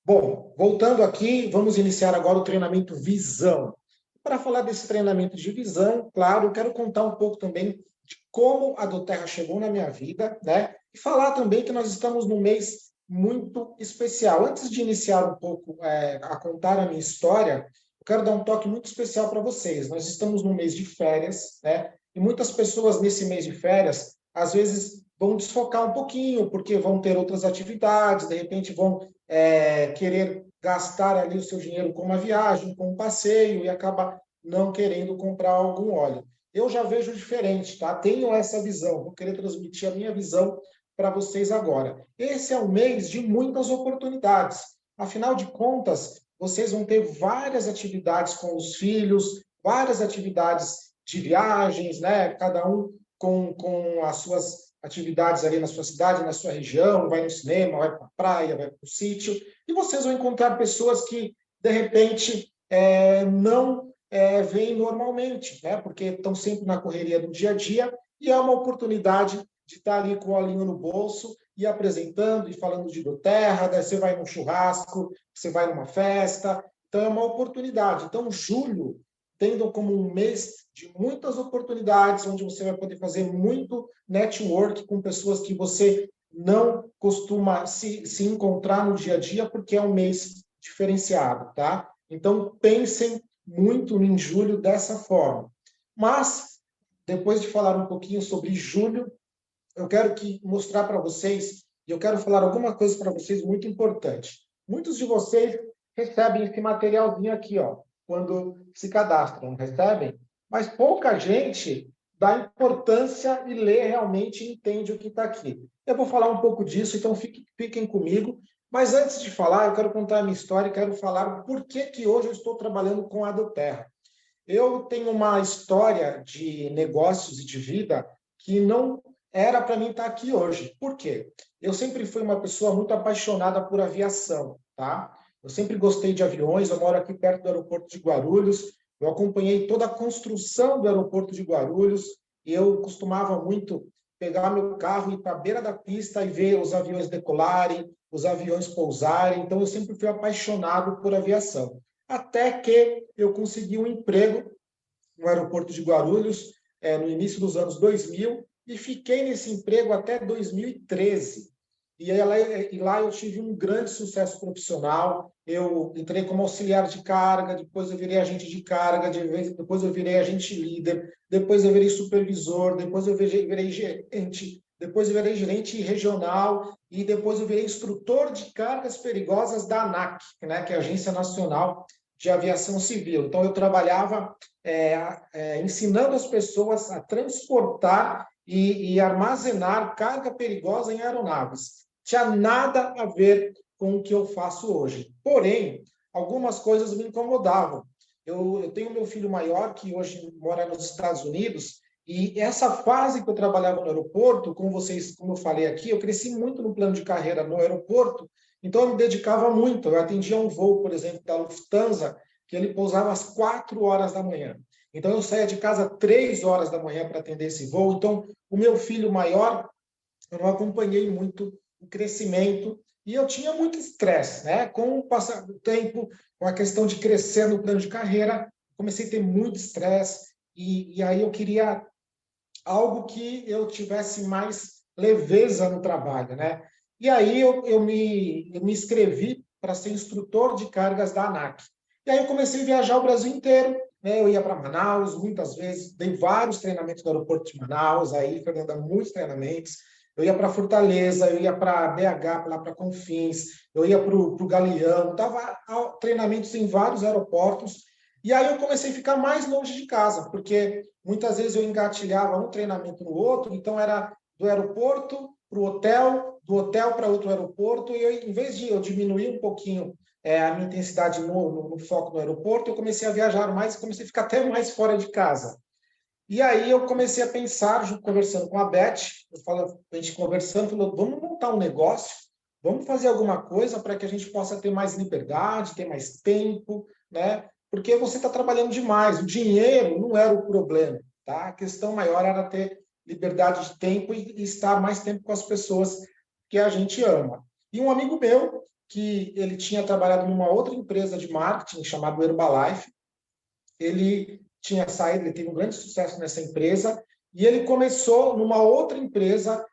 Bom, voltando aqui, vamos iniciar agora o treinamento Visão. Para falar desse treinamento de visão, claro, eu quero contar um pouco também de como a doTERRA chegou na minha vida, né? E falar também que nós estamos num mês muito especial. Antes de iniciar um pouco a contar a minha história, eu quero dar um toque muito especial para vocês. Nós estamos num mês de férias, né? E muitas pessoas nesse mês de férias, às vezes, vão desfocar um pouquinho, porque vão ter outras atividades, de repente vão querer gastar ali o seu dinheiro com uma viagem, com um passeio, e acaba não querendo comprar algum óleo. Eu já vejo diferente, tá? Tenho essa visão, vou querer transmitir a minha visão para vocês agora. Esse é um mês de muitas oportunidades. Afinal de contas, vocês vão ter várias atividades com os filhos, várias atividades de viagens, né? Cada um com as suas atividades ali na sua cidade, na sua região, vai no cinema, vai para a praia, vai para o sítio, e vocês vão encontrar pessoas que, de repente, não veem normalmente, né? Porque estão sempre na correria do dia a dia, e é uma oportunidade de estar ali com o olhinho no bolso e apresentando e falando de doTERRA, daí você vai num churrasco, você vai numa festa, então é uma oportunidade. Então, julho, tendo como um mês de muitas oportunidades, onde você vai poder fazer muito network com pessoas que você não costuma se encontrar no dia a dia, porque é um mês diferenciado, tá? Então, pensem muito em julho dessa forma. Mas, depois de falar um pouquinho sobre julho, eu quero mostrar para vocês, e eu quero falar alguma coisa para vocês muito importante. Muitos de vocês recebem esse materialzinho aqui, ó, quando se cadastram, recebem? Mas pouca gente dá importância e lê realmente e entende o que está aqui. Eu vou falar um pouco disso, então fiquem comigo. Mas antes de falar, eu quero contar a minha história e quero falar por que hoje eu estou trabalhando com a doTERRA. Eu tenho uma história de negócios e de vida que não era para mim estar aqui hoje. Por quê? Eu sempre fui uma pessoa muito apaixonada por aviação, tá? Eu sempre gostei de aviões, eu moro aqui perto do aeroporto de Guarulhos, eu acompanhei toda a construção do aeroporto de Guarulhos, e eu costumava muito pegar meu carro e ir para a beira da pista e ver os aviões decolarem, os aviões pousarem, então eu sempre fui apaixonado por aviação. Até que eu consegui um emprego no aeroporto de Guarulhos, no início dos anos 2000, e fiquei nesse emprego até 2013. E lá eu tive um grande sucesso profissional. Eu entrei como auxiliar de carga, depois eu virei agente de carga, depois eu virei agente líder, depois eu virei supervisor, depois eu virei gerente, depois eu virei gerente regional e depois eu virei instrutor de cargas perigosas da ANAC, né, que é a Agência Nacional de Aviação Civil. Então eu trabalhava ensinando as pessoas a transportar e armazenar carga perigosa em aeronaves. Tinha nada a ver com o que eu faço hoje. Porém, algumas coisas me incomodavam. Eu tenho meu filho maior, que hoje mora nos Estados Unidos, e essa fase que eu trabalhava no aeroporto, como eu falei aqui, eu cresci muito no plano de carreira no aeroporto, então eu me dedicava muito. Eu atendia um voo, por exemplo, da Lufthansa, que ele pousava às 4 horas da manhã. Então, eu saía de casa 3 horas da manhã para atender esse voo. Então, o meu filho maior, eu não acompanhei muito o crescimento e eu tinha muito estresse, né? Com o passar do tempo, com a questão de crescer no plano de carreira, comecei a ter muito estresse e aí eu queria algo que eu tivesse mais leveza no trabalho, né? E aí eu me inscrevi para ser instrutor de cargas da ANAC. E aí eu comecei a viajar o Brasil inteiro, né? Eu ia para Manaus muitas vezes, dei vários treinamentos no aeroporto de Manaus, aí, Fernanda, muitos treinamentos. Eu ia para Fortaleza, eu ia para BH, lá para Confins, eu ia para o Galeão, dava treinamentos em vários aeroportos. E aí eu comecei a ficar mais longe de casa, porque muitas vezes eu engatilhava um treinamento no outro, então era do aeroporto para o hotel, do hotel para outro aeroporto, e eu, em vez de eu diminuir um pouquinho a minha intensidade no foco no aeroporto, eu comecei a viajar mais e comecei a ficar até mais fora de casa. E aí eu comecei a pensar, conversando com a Beth, a gente conversando, falou, vamos montar um negócio, vamos fazer alguma coisa para que a gente possa ter mais liberdade, ter mais tempo, né? Porque você está trabalhando demais. O dinheiro não era o problema, tá? A questão maior era ter liberdade de tempo e estar mais tempo com as pessoas que a gente ama. E um amigo meu que ele tinha trabalhado numa outra empresa de marketing chamada Herbalife. Ele tinha saído, ele teve um grande sucesso nessa empresa, e ele começou numa outra empresa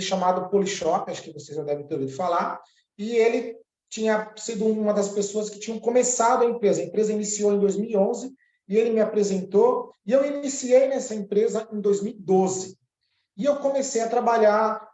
chamada Polishop, acho que vocês já devem ter ouvido falar, e ele tinha sido uma das pessoas que tinham começado a empresa. A empresa iniciou em 2011, e ele me apresentou, e eu iniciei nessa empresa em 2012. E eu comecei a trabalhar,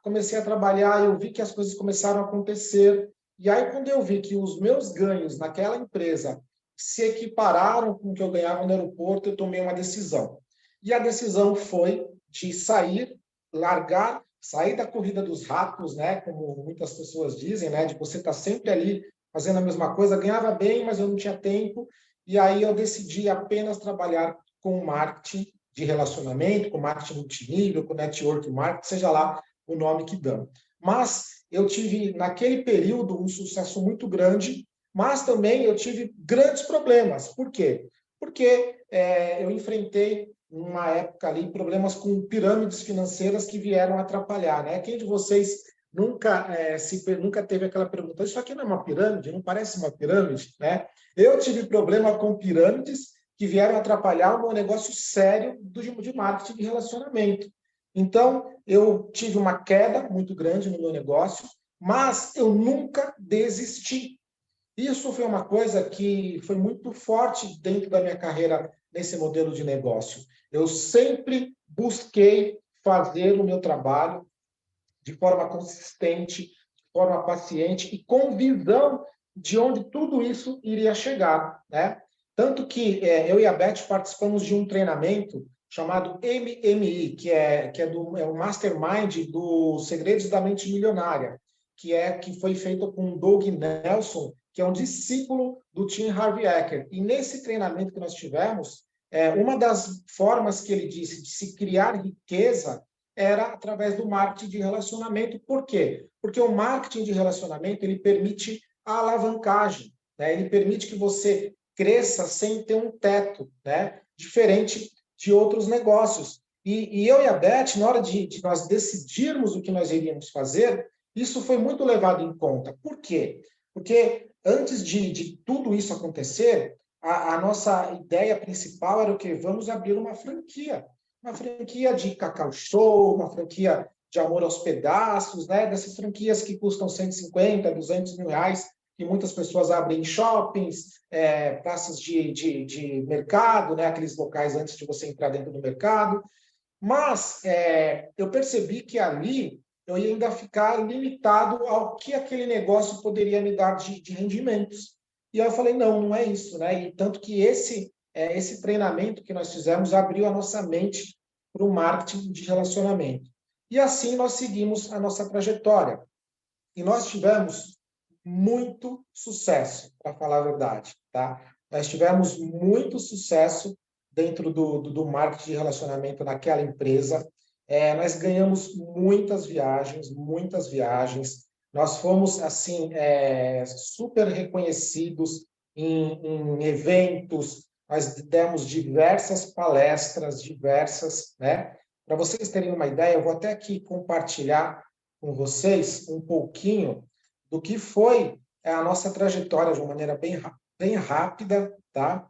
eu vi que as coisas começaram a acontecer. E aí, quando eu vi que os meus ganhos naquela empresa se equipararam com o que eu ganhava no aeroporto, eu tomei uma decisão. E a decisão foi de sair da corrida dos ratos, né? Como muitas pessoas dizem, né? De você estar sempre ali fazendo a mesma coisa, ganhava bem, mas eu não tinha tempo. E aí eu decidi apenas trabalhar com marketing de relacionamento, com marketing multinível, com network marketing, seja lá o nome que dão. Mas eu tive, naquele período, um sucesso muito grande, mas também eu tive grandes problemas. Por quê? Porque eu enfrentei, numa época ali, problemas com pirâmides financeiras que vieram atrapalhar, né? Quem de vocês nunca teve aquela pergunta, isso aqui não é uma pirâmide? Não parece uma pirâmide, né? Eu tive problema com pirâmides que vieram atrapalhar o meu negócio sério de marketing de relacionamento. Então, eu tive uma queda muito grande no meu negócio, mas eu nunca desisti. Isso foi uma coisa que foi muito forte dentro da minha carreira nesse modelo de negócio. Eu sempre busquei fazer o meu trabalho de forma consistente, de forma paciente e com visão de onde tudo isso iria chegar, né? Tanto que eu e a Beth participamos de um treinamento chamado MMI, é o Mastermind dos Segredos da Mente Milionária, que foi feito com o Doug Nelson, que é um discípulo do Tim Harvey Eker. E nesse treinamento que nós tivemos, uma das formas que ele disse de se criar riqueza era através do marketing de relacionamento. Por quê? Porque o marketing de relacionamento ele permite a alavancagem, né? Ele permite que você cresça sem ter um teto, né? Diferente de outros negócios. E eu e a Beth, na hora de nós decidirmos o que nós iríamos fazer, isso foi muito levado em conta. Por quê? Porque antes de tudo isso acontecer, a nossa ideia principal era o quê? Vamos abrir uma franquia de Cacau Show, uma franquia de Amor aos Pedaços, né? Dessas franquias que custam 150, 200 mil reais, que muitas pessoas abrem em shoppings, praças de mercado, né? Aqueles locais antes de você entrar dentro do mercado. Mas eu percebi que ali eu ia ainda ficar limitado ao que aquele negócio poderia me dar de rendimentos. E aí eu falei, não, não é isso, né? E tanto que esse treinamento que nós fizemos abriu a nossa mente para o marketing de relacionamento. E assim nós seguimos a nossa trajetória. E nós tivemos muito sucesso, para falar a verdade, tá? Nós tivemos muito sucesso dentro do marketing de relacionamento naquela empresa. Nós ganhamos muitas viagens, muitas viagens. Nós fomos, assim, super reconhecidos em eventos. Nós demos diversas palestras, né? Para vocês terem uma ideia, eu vou até aqui compartilhar com vocês um pouquinho do que foi a nossa trajetória de uma maneira bem rápida, tá?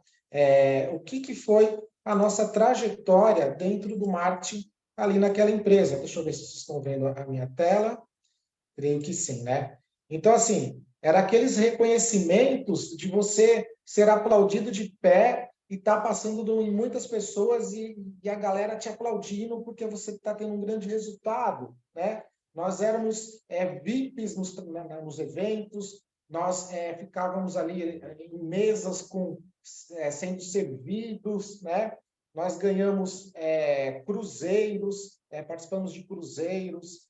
O que foi a nossa trajetória dentro do marketing ali naquela empresa. Deixa eu ver se vocês estão vendo a minha tela. Creio que sim, né? Então, assim, era aqueles reconhecimentos de você ser aplaudido de pé e estar passando em muitas pessoas e a galera te aplaudindo porque você está tendo um grande resultado, né? Nós éramos VIPs nos eventos, nós ficávamos ali em mesas sendo servidos, né? Nós ganhamos cruzeiros, participamos de cruzeiros,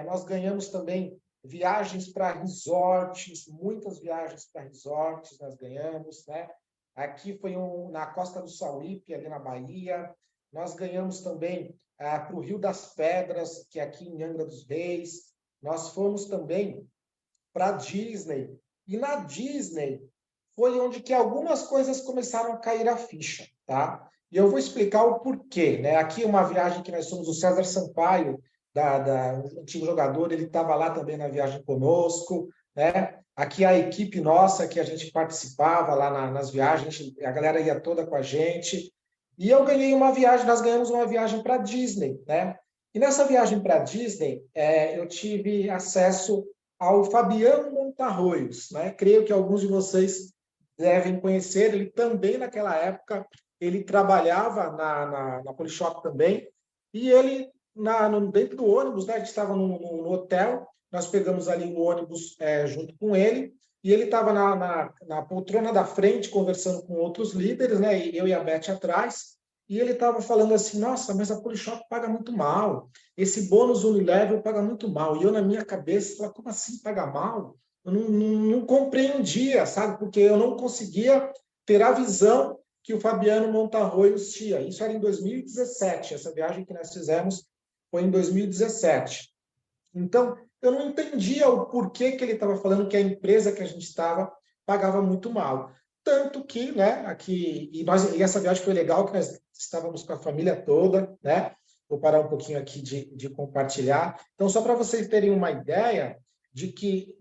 nós ganhamos também viagens para resorts, muitas viagens para resorts nós ganhamos, né? Aqui foi na Costa do Sauípe, ali na Bahia. Nós ganhamos também para o Rio das Pedras, que é aqui em Angra dos Reis. Nós fomos também para a Disney. E na Disney foi onde que algumas coisas começaram a cair a ficha, tá? E eu vou explicar o porquê, né? Aqui uma viagem que nós somos, o César Sampaio, o antigo jogador, ele estava lá também na viagem conosco. né? Aqui a equipe nossa, que a gente participava lá nas viagens, a galera ia toda com a gente. E eu ganhei uma viagem, nós ganhamos uma viagem para Disney, né? E nessa viagem para Disney, eu tive acesso ao Fabiano Montarroios, né? Creio que alguns de vocês devem conhecer. Ele também, naquela época, ele trabalhava na Polishop também. E ele, dentro do ônibus, né? A gente estava no hotel, nós pegamos ali o ônibus junto com ele, e ele estava na poltrona da frente, conversando com outros líderes, né? E eu e a Beth atrás, e ele estava falando assim, nossa, mas a Polishop paga muito mal, esse bônus Unilevel paga muito mal. E eu, na minha cabeça, falava, como assim paga mal? Eu não compreendia, sabe? Porque eu não conseguia ter a visão que o Fabiano Montarroios tinha. Isso era em 2017, essa viagem que nós fizemos foi em 2017. Então, eu não entendia o porquê que ele estava falando que a empresa que a gente estava pagava muito mal. Tanto que, né, aqui, e essa viagem foi legal, que nós estávamos com a família toda, né? Vou parar um pouquinho aqui de compartilhar. Então, só para vocês terem uma ideia de que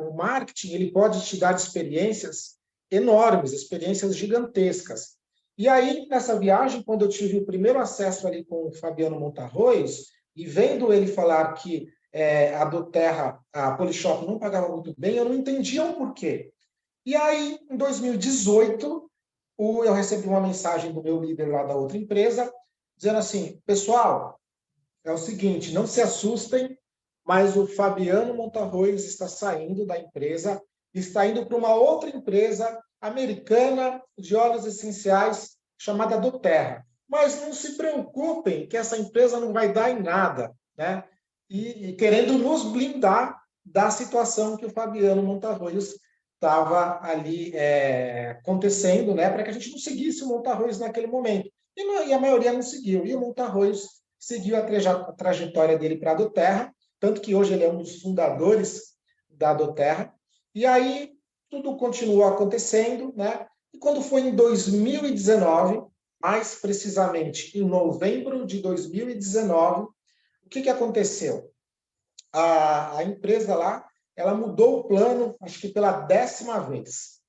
o marketing ele pode te dar experiências enormes, experiências gigantescas. E aí, nessa viagem, quando eu tive o primeiro acesso ali com o Fabiano Montarroios, e vendo ele falar que a do Terra, a Polishop não pagava muito bem, eu não entendia o porquê. E aí, em 2018, eu recebi uma mensagem do meu líder lá da outra empresa, dizendo assim, pessoal, é o seguinte, não se assustem, mas o Fabiano Montarroios está saindo da empresa, está indo para uma outra empresa americana de óleos essenciais chamada doTERRA. Mas não se preocupem que essa empresa não vai dar em nada, né? E querendo nos blindar da situação que o Fabiano Montarroios estava ali acontecendo, né? Para que a gente não seguisse o Montarroios naquele momento. E a maioria não seguiu. E o Montarroios seguiu a trajetória dele para a doTERRA, tanto que hoje ele é um dos fundadores da doTERRA. E aí tudo continuou acontecendo, né? E quando foi em 2019, mais precisamente em novembro de 2019, o que aconteceu? A empresa lá, ela mudou o plano, acho que pela 10ª vez.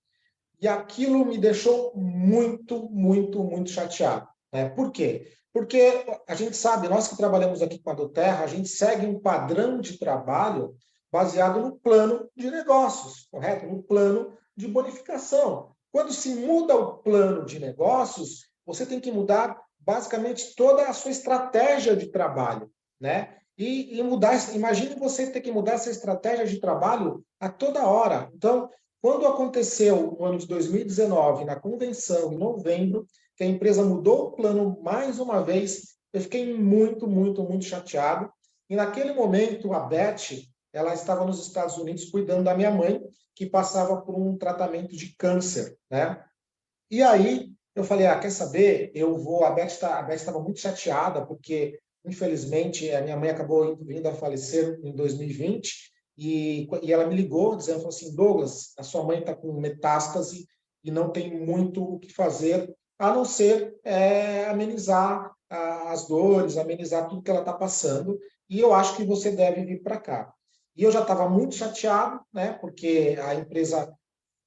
E aquilo me deixou muito, muito, muito chateado. Né? Por quê? Porque a gente sabe, nós que trabalhamos aqui com a doTERRA, a gente segue um padrão de trabalho baseado no plano de negócios, correto? No plano de bonificação. Quando se muda o plano de negócios, você tem que mudar basicamente toda a sua estratégia de trabalho, né? E mudar, imagine você ter que mudar essa estratégia de trabalho a toda hora. Então, quando aconteceu no ano de 2019, na convenção, em novembro, que a empresa mudou o plano mais uma vez, eu fiquei muito, muito, muito chateado. E naquele momento, a Beth, ela estava nos Estados Unidos cuidando da minha mãe, que passava por um tratamento de câncer, né? E aí eu falei, quer saber? Eu vou. A Beth estava muito chateada porque, infelizmente, a minha mãe acabou vindo a falecer em 2020 e ela me ligou dizendo, falou assim, Douglas, a sua mãe está com metástase e não tem muito o que fazer a não ser amenizar as dores, amenizar tudo que ela está passando. E eu acho que você deve vir para cá. E eu já estava muito chateado, né? Porque a empresa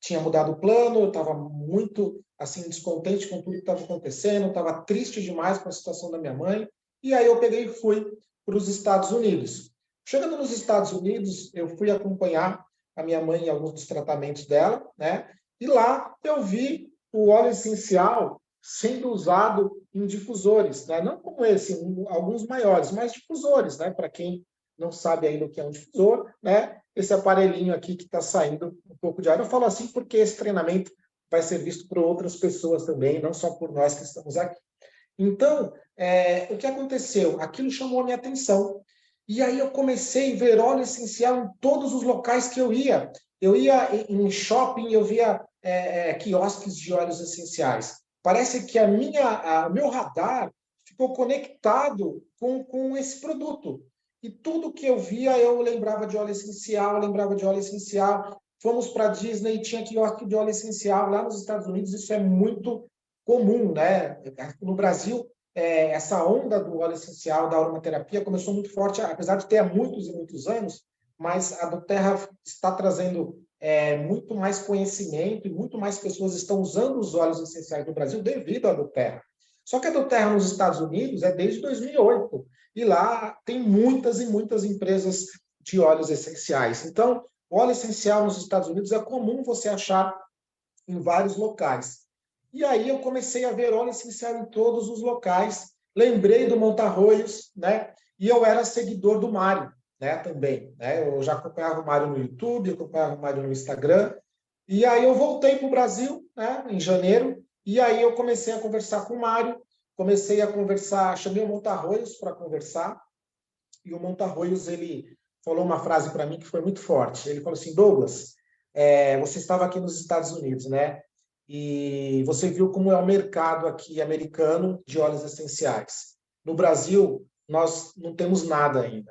tinha mudado o plano, eu estava muito assim descontente com tudo que estava acontecendo, estava triste demais com a situação da minha mãe, e aí eu peguei e fui para os Estados Unidos. Chegando nos Estados Unidos, eu fui acompanhar a minha mãe em alguns dos tratamentos dela, né? E lá eu vi o óleo essencial sendo usado em difusores, né? Não como esse, alguns maiores, mas difusores, né? Para quem não sabe ainda o que é um difusor, né? Esse aparelhinho aqui que está saindo um pouco de ar. Eu falo assim porque esse treinamento vai ser visto por outras pessoas também, não só por nós que estamos aqui. Então, o que aconteceu? Aquilo chamou a minha atenção. E aí eu comecei a ver óleo essencial em todos os locais que eu ia. Eu ia em shopping, eu via quiosques de óleos essenciais. Parece que o meu radar ficou conectado com esse produto. E tudo que eu via, eu lembrava de óleo essencial, lembrava de óleo essencial. Fomos para a Disney e tinha quiosque de óleo essencial. Lá nos Estados Unidos isso é muito comum, né? No Brasil, essa onda do óleo essencial, da aromaterapia, começou muito forte, apesar de ter há muitos e muitos anos, mas a Doterra está trazendo muito mais conhecimento e muito mais pessoas estão usando os óleos essenciais no Brasil devido à Doterra. Só que a Doterra nos Estados Unidos é desde 2008 e lá tem muitas e muitas empresas de óleos essenciais. Então, o óleo essencial nos Estados Unidos é comum você achar em vários locais. E aí eu comecei a ver óleo essencial em todos os locais. Lembrei do Montarroios, né? E eu era seguidor do Mário, né? Também, né? Eu já acompanhava o Mário no YouTube, acompanhava o Mário no Instagram. E aí eu voltei para o Brasil, né? Em janeiro. E aí eu comecei a conversar com o Mário. Comecei a conversar, chamei o Montarroios para conversar. E o Montarroios, ele falou uma frase para mim que foi muito forte. Ele falou assim, Douglas, você estava aqui nos Estados Unidos, né? E você viu como é o mercado aqui americano de óleos essenciais. No Brasil, nós não temos nada ainda.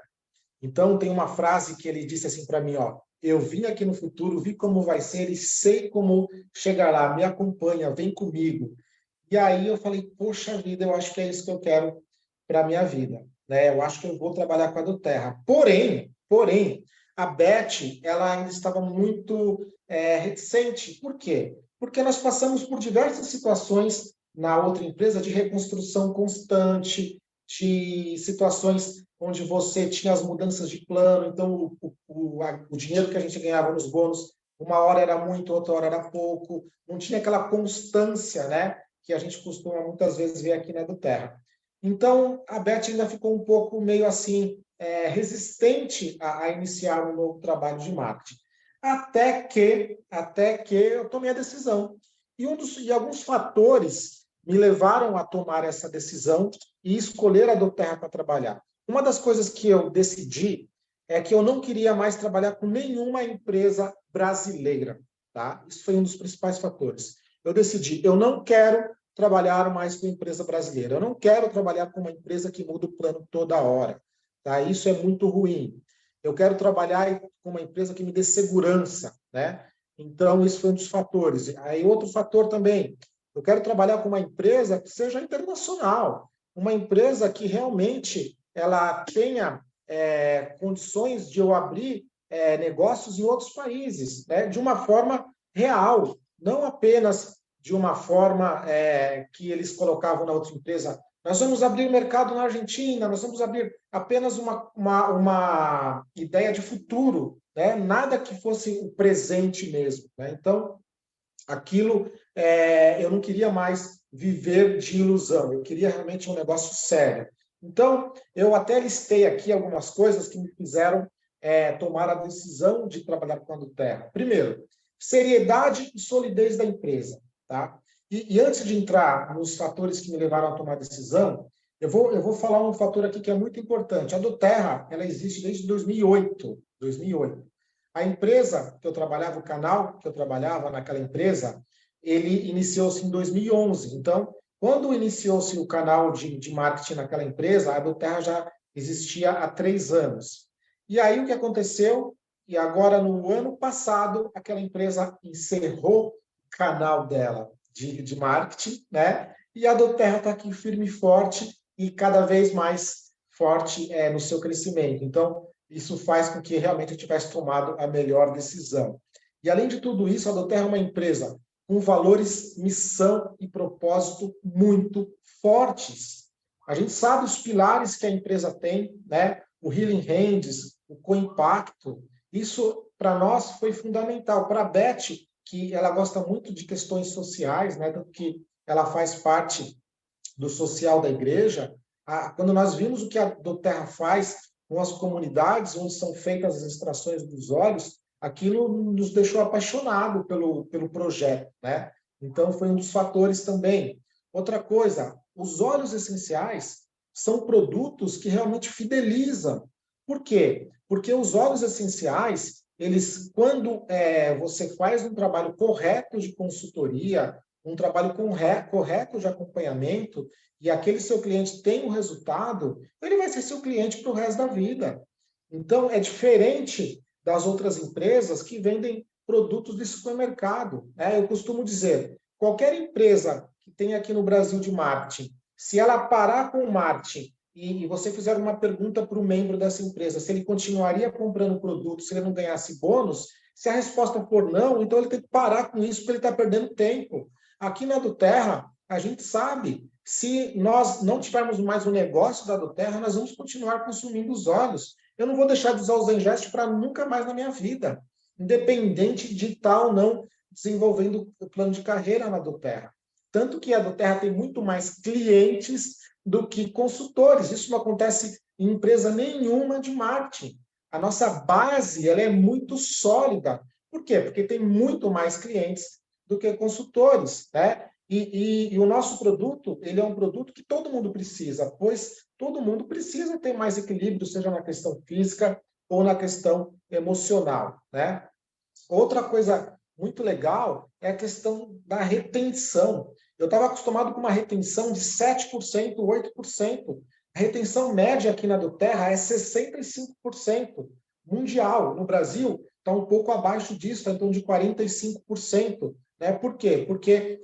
Então, tem uma frase que ele disse assim para mim, ó, eu vim aqui no futuro, vi como vai ser e sei como chegar lá, me acompanha, vem comigo. E aí eu falei, poxa vida, eu acho que é isso que eu quero para a minha vida, né? Eu acho que eu vou trabalhar com a Doterra. Porém, a Beth, ela ainda estava muito reticente. Por quê? Porque nós passamos por diversas situações na outra empresa de reconstrução constante, de situações onde você tinha as mudanças de plano, então o dinheiro que a gente ganhava nos bônus, uma hora era muito, outra hora era pouco, não tinha aquela constância, né? Que a gente costuma muitas vezes ver aqui na Doterra. Então, a Beth ainda ficou um pouco meio assim, resistente a iniciar um novo trabalho de marketing. Até que eu tomei a decisão. E alguns fatores me levaram a tomar essa decisão e escolher a Doterra para trabalhar. Uma das coisas que eu decidi é que eu não queria mais trabalhar com nenhuma empresa brasileira. Tá? Isso foi um dos principais fatores. Eu decidi, eu não quero trabalhar mais com empresa brasileira. Eu não quero trabalhar com uma empresa que muda o plano toda hora. Tá? Isso é muito ruim. Eu quero trabalhar com uma empresa que me dê segurança, né? Então, isso foi um dos fatores. Aí, outro fator também, eu quero trabalhar com uma empresa que seja internacional, uma empresa que realmente ela tenha condições de eu abrir negócios em outros países, né? De uma forma real, não apenas de uma forma que eles colocavam na outra empresa. Nós vamos abrir o mercado na Argentina, nós vamos abrir apenas uma ideia de futuro, né? Nada que fosse o presente mesmo. Né? Então, aquilo eu não queria mais viver de ilusão, eu queria realmente um negócio sério. Então, eu até listei aqui algumas coisas que me fizeram tomar a decisão de trabalhar com a Doterra. Primeiro, seriedade e solidez da empresa. Tá? E antes de entrar nos fatores que me levaram a tomar a decisão, eu vou falar um fator aqui que é muito importante. A Doterra, ela existe desde 2008. 2008. A empresa que eu trabalhava, o canal que eu trabalhava naquela empresa, ele iniciou-se em 2011. Então, quando iniciou-se o canal de marketing naquela empresa, a Doterra já existia há 3 anos. E aí o que aconteceu? E agora, no ano passado, aquela empresa encerrou o canal dela de marketing, né? E a Doterra está aqui firme e forte e cada vez mais forte no seu crescimento. Então, isso faz com que realmente eu tivesse tomado a melhor decisão. E, além de tudo isso, a Doterra é uma empresa com valores, missão e propósito muito fortes. A gente sabe os pilares que a empresa tem, né? O Healing Hands, o co-impacto. Isso, para nós, foi fundamental. Para a Beth, que ela gosta muito de questões sociais, né? Tanto que ela faz parte do social da igreja, quando nós vimos o que a Doterra faz com as comunidades onde são feitas as extrações dos óleos, aquilo nos deixou apaixonado pelo projeto, né? Então, foi um dos fatores também. Outra coisa, os óleos essenciais são produtos que realmente fidelizam. Por quê? Porque os óleos essenciais, eles, quando você faz um trabalho correto de consultoria, um trabalho correto de acompanhamento, e aquele seu cliente tem um resultado, ele vai ser seu cliente para o resto da vida. Então, é diferente das outras empresas que vendem produtos de supermercado. Né? Eu costumo dizer, qualquer empresa que tem aqui no Brasil de marketing, se ela parar com o marketing e você fizer uma pergunta para o membro dessa empresa, se ele continuaria comprando o produto, se ele não ganhasse bônus, se a resposta for não, então ele tem que parar com isso, porque ele está perdendo tempo. Aqui na do Terra, a gente sabe, se nós não tivermos mais o negócio da do Terra, nós vamos continuar consumindo os óleos. Eu não vou deixar de usar o Zengest para nunca mais na minha vida, independente de estar ou não desenvolvendo o plano de carreira na do Terra. Tanto que a do Terra tem muito mais clientes do que consultores. Isso não acontece em empresa nenhuma de marketing. A nossa base ela é muito sólida. Por quê? Porque tem muito mais clientes do que consultores, né? E o nosso produto, ele é um produto que todo mundo precisa, pois todo mundo precisa ter mais equilíbrio, seja na questão física ou na questão emocional, né? Outra coisa muito legal é a questão da retenção. Eu estava acostumado com uma retenção de 7%, 8%. A retenção média aqui na do Terra é 65% mundial. No Brasil, está um pouco abaixo disso, está em torno de 45%. Né? Por quê? Porque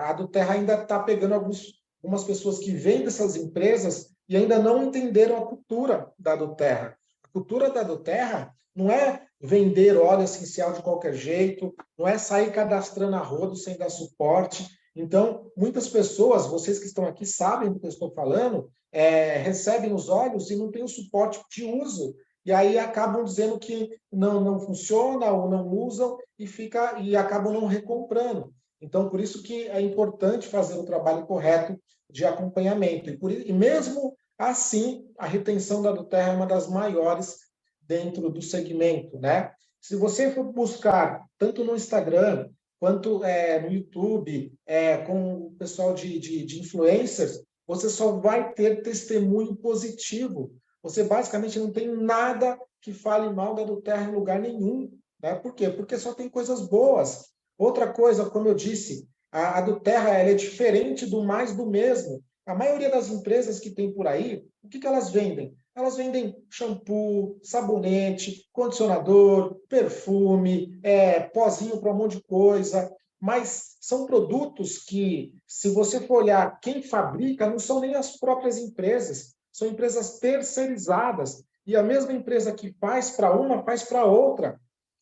a do Terra ainda está pegando algumas pessoas que vêm dessas empresas e ainda não entenderam a cultura da do Terra. A cultura da do Terra não é vender óleo essencial de qualquer jeito, não é sair cadastrando a rodo sem dar suporte. Então, muitas pessoas, vocês que estão aqui sabem do que eu estou falando, recebem os óleos e não têm o suporte de uso. E aí acabam dizendo que não funciona ou não usam e acabam não recomprando. Então, por isso que é importante fazer o trabalho correto de acompanhamento. E mesmo assim, a retenção da Duterra é uma das maiores dentro do segmento, né? Se você for buscar, tanto no Instagram, quanto no YouTube, com o pessoal de influencers, você só vai ter testemunho positivo. Você basicamente não tem nada que fale mal da Duterra em lugar nenhum. Né? Por quê? Porque só tem coisas boas. Outra coisa, como eu disse, a Duterra ela é diferente do mais do mesmo. A maioria das empresas que tem por aí, o que elas vendem? Elas vendem shampoo, sabonete, condicionador, perfume, pozinho para um monte de coisa, mas são produtos que, se você for olhar quem fabrica, não são nem as próprias empresas, são empresas terceirizadas. E a mesma empresa que faz para uma, faz para outra.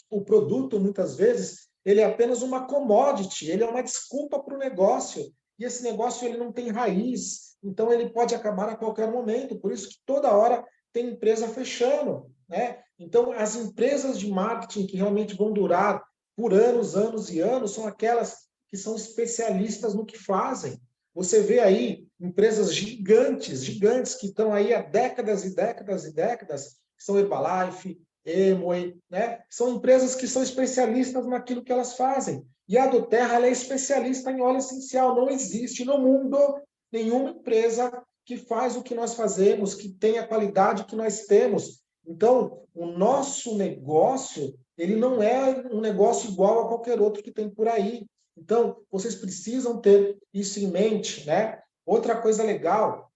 O produto, muitas vezes, ele é apenas uma commodity, ele é uma desculpa para o negócio. E esse negócio ele não tem raiz, então ele pode acabar a qualquer momento. Por isso que toda hora tem empresa fechando. Né? Então, as empresas de marketing que realmente vão durar por anos, anos e anos, são aquelas que são especialistas no que fazem. Você vê aí empresas gigantes, gigantes, que estão aí há décadas e décadas e décadas, que são Herbalife, Emoi, né? São empresas que são especialistas naquilo que elas fazem. E a do Terra ela é especialista em óleo essencial. Não existe no mundo nenhuma empresa que faz o que nós fazemos, que tem a qualidade que nós temos. Então, o nosso negócio, ele não é um negócio igual a qualquer outro que tem por aí. Então, vocês precisam ter isso em mente, né? Outra coisa legal,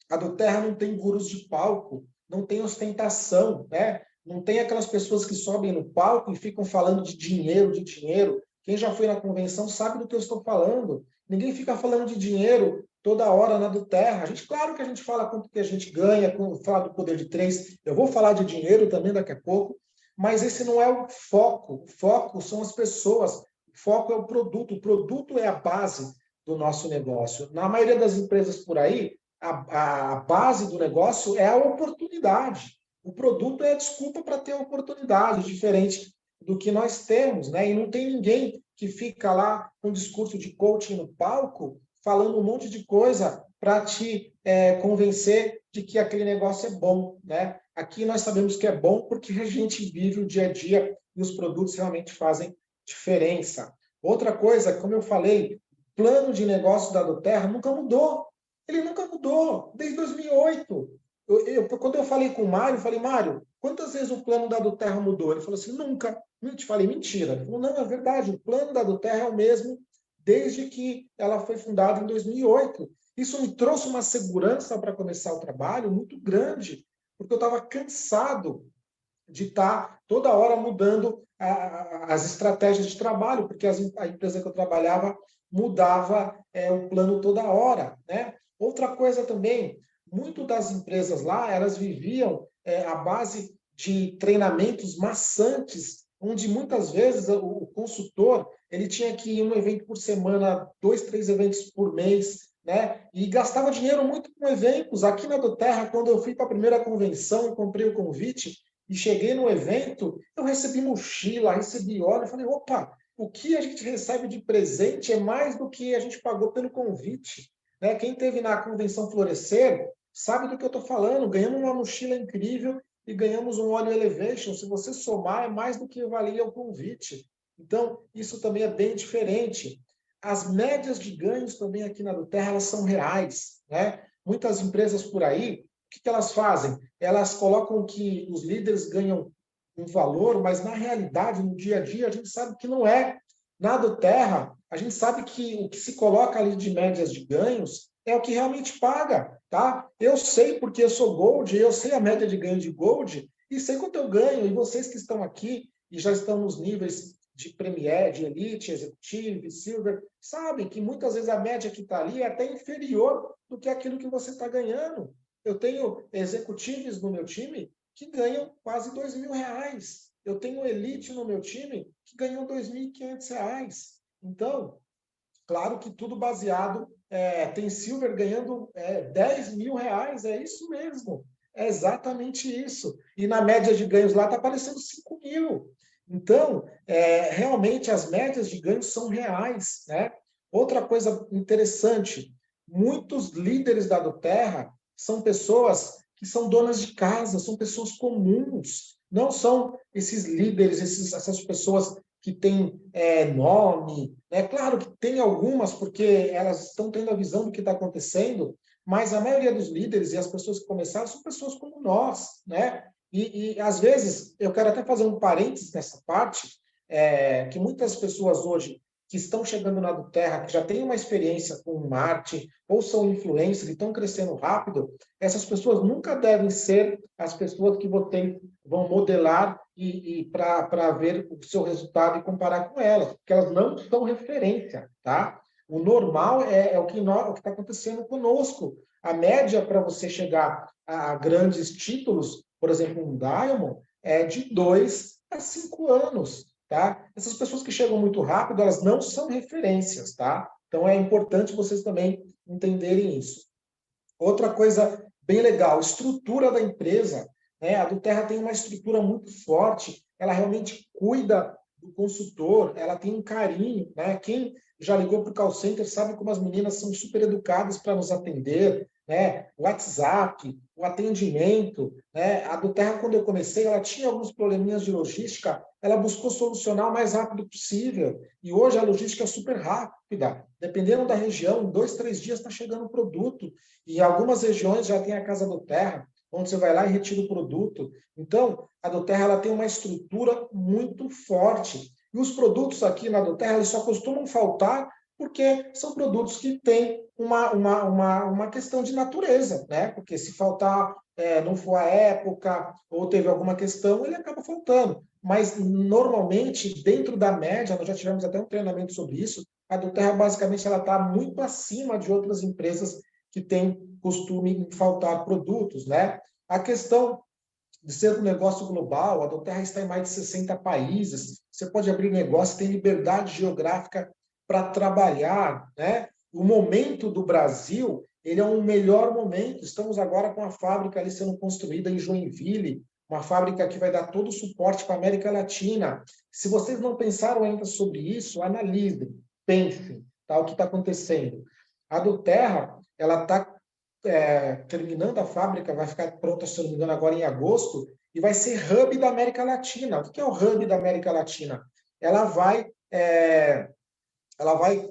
a do Terra não tem gurus de palco, não tem ostentação, né? Não tem aquelas pessoas que sobem no palco e ficam falando de dinheiro, de dinheiro. Quem já foi na convenção sabe do que eu estou falando. Ninguém fica falando de dinheiro toda hora na do Terra. Claro que a gente fala quanto que a gente ganha, fala do poder de três. Eu vou falar de dinheiro também daqui a pouco, mas esse não é o foco. O foco são as pessoas. O foco é o produto. O produto é a base do nosso negócio. Na maioria das empresas por aí, a base do negócio é a oportunidade. O produto é a desculpa para ter oportunidade, diferente do que nós temos, né? E não tem ninguém que fica lá com um discurso de coaching no palco, falando um monte de coisa para te convencer de que aquele negócio é bom, né? Aqui nós sabemos que é bom porque a gente vive o dia a dia e os produtos realmente fazem diferença. Outra coisa, como eu falei, plano de negócio da Doterra nunca mudou. Ele nunca mudou, desde 2008. Quando eu falei com o Mário, eu falei, Mário, quantas vezes o plano da Doterra mudou? Ele falou assim, nunca. Eu te falei, mentira. Ele falou, não, é verdade, o plano da Doterra é o mesmo desde que ela foi fundada em 2008. Isso me trouxe uma segurança para começar o trabalho muito grande, porque eu estava cansado de estar toda hora mudando as estratégias de trabalho, porque a empresa que eu trabalhava mudava o plano toda hora. Né? Outra coisa também, muito das empresas lá, elas viviam à base de treinamentos maçantes, onde muitas vezes o consultor ele tinha que ir um evento por semana, 2, 3 eventos por mês, né? E gastava dinheiro muito com eventos. Aqui na do Terra, quando eu fui para a primeira convenção, eu comprei o convite e cheguei no evento, eu recebi mochila, recebi óleo, eu falei, opa, o que a gente recebe de presente é mais do que a gente pagou pelo convite, né? Quem teve na convenção Florescer sabe do que eu estou falando. Ganhamos uma mochila incrível e ganhamos um óleo Elevation. Se você somar, é mais do que valia o convite. Então, isso também é bem diferente. As médias de ganhos também aqui na Terra, elas são reais, né? Muitas empresas por aí, o que elas fazem? Elas colocam que os líderes ganham um valor, mas na realidade, no dia a dia, a gente sabe que não é. Na do Terra, a gente sabe que o que se coloca ali de médias de ganhos é o que realmente paga, tá? Eu sei porque eu sou Gold, eu sei a média de ganho de Gold e sei quanto eu ganho. E vocês que estão aqui e já estão nos níveis de Premier, de Elite, Executive, Silver, sabem que muitas vezes a média que está ali é até inferior do que aquilo que você está ganhando. Eu tenho executives no meu time que ganham quase R$ 2.000. Eu tenho elite no meu time que ganham R$ 2.500. Então, claro que tudo baseado, tem Silver ganhando R$ 10.000, é isso mesmo, é exatamente isso. E na média de ganhos lá está aparecendo 5.000. Então, realmente as médias de ganhos são reais, né? Outra coisa interessante, muitos líderes da Doterra são pessoas que são donas de casa, são pessoas comuns, não são esses líderes, essas pessoas que têm nome. É claro que tem algumas, porque elas estão tendo a visão do que está acontecendo, mas a maioria dos líderes e as pessoas que começaram são pessoas como nós, né? E às vezes, eu quero até fazer um parênteses nessa parte, que muitas pessoas hoje que estão chegando na do Terra, que já têm uma experiência com Marte, ou são influencers e estão crescendo rápido, essas pessoas nunca devem ser as pessoas que vão modelar e para ver o seu resultado e comparar com elas, porque elas não são referência, tá? O normal é o que está acontecendo conosco. A média para você chegar a grandes títulos, por exemplo, um Diamond, é de 2 a 5 anos, tá? Essas pessoas que chegam muito rápido, elas não são referências, tá? Então é importante vocês também entenderem isso. Outra coisa bem legal, estrutura da empresa, né? A do Terra tem uma estrutura muito forte, ela realmente cuida do consultor, ela tem um carinho, né? Quem já ligou para o call center sabe como as meninas são super educadas para nos atender, né? O WhatsApp, o atendimento, né? A do Terra, quando eu comecei, ela tinha alguns probleminhas de logística, ela buscou solucionar o mais rápido possível. E hoje a logística é super rápida. Dependendo da região, em 2, 3 dias está chegando o produto. E algumas regiões já tem a Casa do Terra, onde você vai lá e retira o produto. Então, a do Terra ela tem uma estrutura muito forte. E os produtos aqui na do Terra eles só costumam faltar porque são produtos que têm uma questão de natureza, né? Porque se faltar, não for a época, ou teve alguma questão, ele acaba faltando. Mas, normalmente, dentro da média, nós já tivemos até um treinamento sobre isso, a do Terra, basicamente, ela está muito acima de outras empresas que têm costume em faltar produtos, né? A questão de ser um negócio global, a do Terra está em mais de 60 países, você pode abrir negócio, tem liberdade geográfica para trabalhar, né? O momento do Brasil, ele é um melhor momento. Estamos agora com a fábrica ali sendo construída em Joinville, uma fábrica que vai dar todo o suporte para a América Latina. Se vocês não pensaram ainda sobre isso, analisem, pensem, tá? O que está acontecendo. A do Terra, ela está terminando a fábrica, vai ficar pronta, se eu não me engano, agora em agosto, e vai ser hub da América Latina. O que é o hub da América Latina? Ela vai, ela vai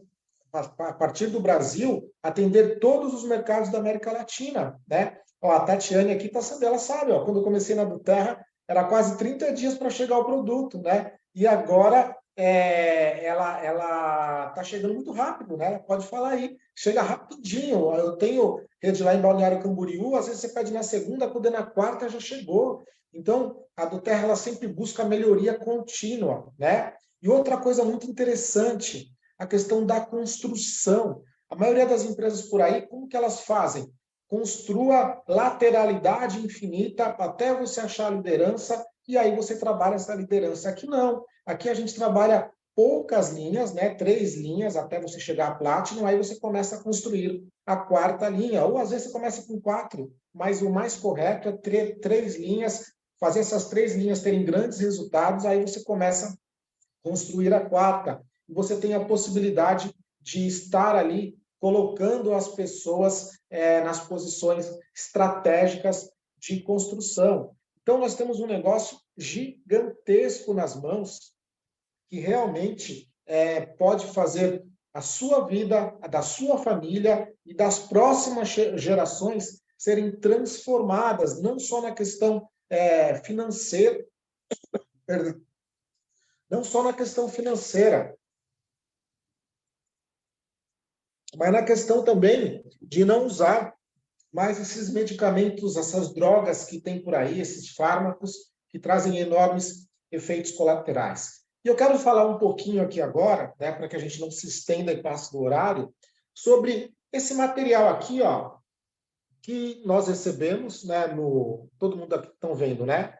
a partir do Brasil, atender todos os mercados da América Latina, né? Ó, a Tatiane aqui tá sabendo, ela sabe, ó, quando eu comecei na do Terra, era quase 30 dias para chegar o produto, né? E agora ela tá chegando muito rápido, né? Pode falar aí, chega rapidinho. Eu tenho rede lá em Balneário Camboriú, às vezes você pede na segunda, quando é na quarta já chegou. Então, a do Terra ela sempre busca melhoria contínua, né? E outra coisa muito interessante, a questão da construção. A maioria das empresas por aí, como que elas fazem? construa lateralidade infinita até você achar a liderança, e aí você trabalha essa liderança. Aqui não. Aqui a gente trabalha poucas linhas, né? 3 linhas até você chegar à Platinum, aí você começa a construir a 4ª linha, ou às vezes você começa com 4, mas o mais correto é ter 3 linhas, fazer essas 3 linhas terem grandes resultados, aí você começa a construir a 4ª. E você tem a possibilidade de estar ali colocando as pessoas nas posições estratégicas de construção. Então, nós temos um negócio gigantesco nas mãos que realmente pode fazer a sua vida, a da sua família e das próximas gerações serem transformadas, não só na questão financeira, não só na questão financeira, mas na questão também de não usar mais esses medicamentos, essas drogas que tem por aí, esses fármacos que trazem enormes efeitos colaterais. E eu quero falar um pouquinho aqui agora, né, para que a gente não se estenda e passe do horário, sobre esse material aqui, ó, que nós recebemos, né, todo mundo aqui estão vendo, né?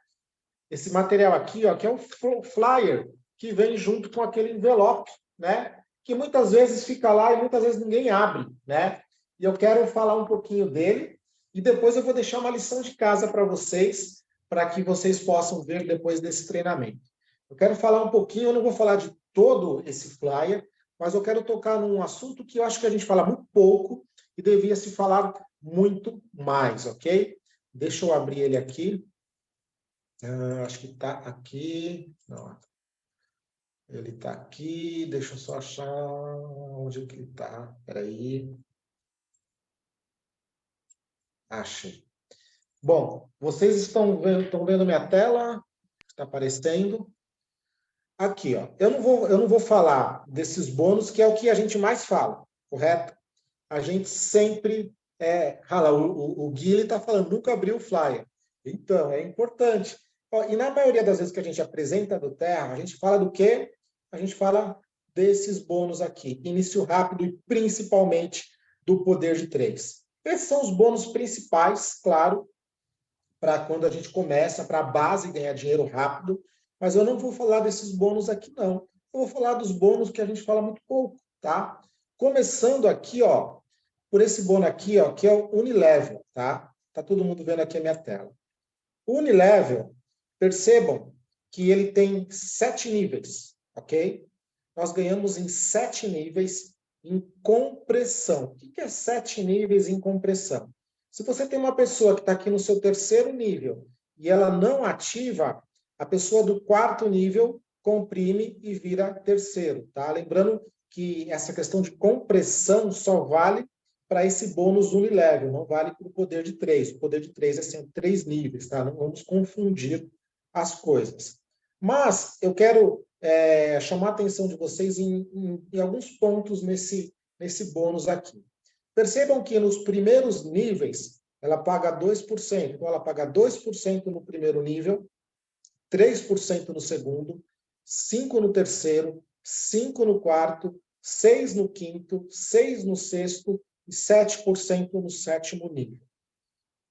Esse material aqui, ó, que é o flyer que vem junto com aquele envelope, né? Que muitas vezes fica lá e muitas vezes ninguém abre, né? E eu quero falar um pouquinho dele e depois eu vou deixar uma lição de casa para que vocês possam ver depois desse treinamento. Eu quero falar um pouquinho, eu não vou falar de todo esse flyer, mas eu quero tocar num assunto que eu acho que a gente fala muito pouco e devia se falar muito mais, ok? Deixa eu abrir ele aqui. Acho que está aqui. Não, ele está aqui. Deixa eu só achar onde que ele está. Espera aí. Achei. Bom, vocês estão vendo minha tela? Está aparecendo? Aqui, ó. Eu não vou falar desses bônus, que é o que a gente mais fala, correto? A gente sempre o Guilherme está falando, nunca abriu o flyer. Então, é importante. Ó, e na maioria das vezes que a gente apresenta do Terra, a gente fala do quê? A gente fala desses bônus aqui. Início rápido e principalmente do poder de 3. Esses são os bônus principais, claro, para quando a gente começa, para a base ganhar dinheiro rápido. Mas eu não vou falar desses bônus aqui, não. Eu vou falar dos bônus que a gente fala muito pouco, tá? Começando aqui, ó, por esse bônus aqui, ó, que é o Unilevel, tá? Tá todo mundo vendo aqui a minha tela. O Unilevel, percebam que ele tem 7 níveis, ok? Nós ganhamos em 7 níveis em compressão. O que é 7 níveis em compressão? Se você tem uma pessoa que está aqui no seu 3º nível e ela não ativa, a pessoa do 4º nível comprime e vira 3º, tá? Lembrando que essa questão de compressão só vale para esse bônus unilevel, não vale para o poder de 3. O poder de 3 é sempre 3 níveis, tá? Não vamos confundir as coisas. Mas eu quero chamar a atenção de vocês em alguns pontos nesse bônus aqui. Percebam que nos primeiros níveis, ela paga 2%. Então, ela paga 2% no primeiro nível, 3% no segundo, 5% no terceiro, 5% no quarto, 6% no quinto, 6% no sexto e 7% no 7º nível.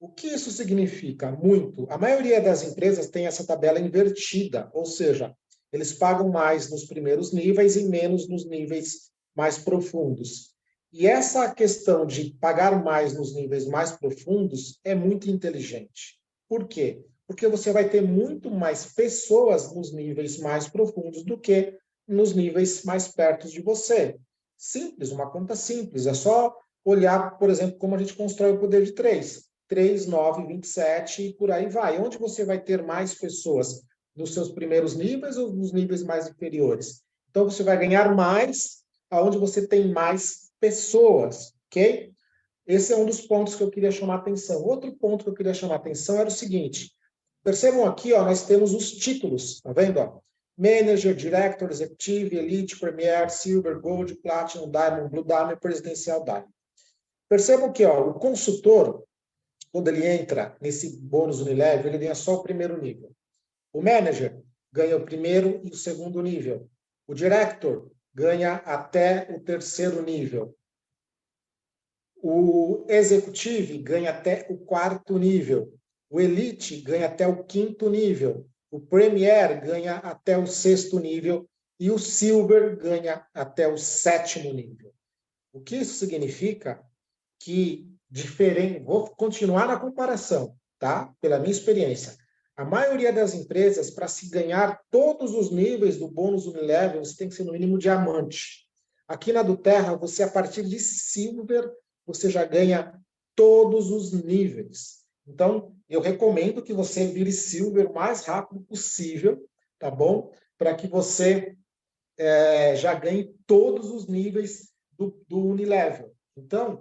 O que isso significa? Muito. A maioria das empresas tem essa tabela invertida, ou seja, eles pagam mais nos primeiros níveis e menos nos níveis mais profundos. E essa questão de pagar mais nos níveis mais profundos é muito inteligente. Por quê? Porque você vai ter muito mais pessoas nos níveis mais profundos do que nos níveis mais perto de você. Simples, uma conta simples. É só olhar, por exemplo, como a gente constrói o poder de 3. 3, 9, 27 e por aí vai. Onde você vai ter mais pessoas? Nos seus primeiros níveis ou nos níveis mais inferiores? Então, você vai ganhar mais aonde você tem mais pessoas, ok? Esse é um dos pontos que eu queria chamar a atenção. Outro ponto que eu queria chamar a atenção era o seguinte. Percebam aqui, ó, nós temos os títulos, tá vendo? Ó? Manager, Director, Executive, Elite, Premier, Silver, Gold, Platinum, Diamond, Blue Diamond, Presidencial Diamond. Percebam que ó, o consultor, quando ele entra nesse bônus Unilevel, ele ganha só o primeiro nível. O manager ganha o primeiro e o segundo nível. O director ganha até o 3º nível. O Executive ganha até o 4º nível. O Elite ganha até o 5º nível. O Premier ganha até o 6º nível. E o Silver ganha até o 7º nível. O que isso significa? Que diferente, vou continuar na comparação, tá? Pela minha experiência. A maioria das empresas, para se ganhar todos os níveis do bônus Unilevel, você tem que ser no mínimo diamante. Aqui na do Terra, você a partir de Silver, você já ganha todos os níveis. Então, eu recomendo que você vire Silver o mais rápido possível, tá bom? Para que você já ganhe todos os níveis do Unilevel. Então,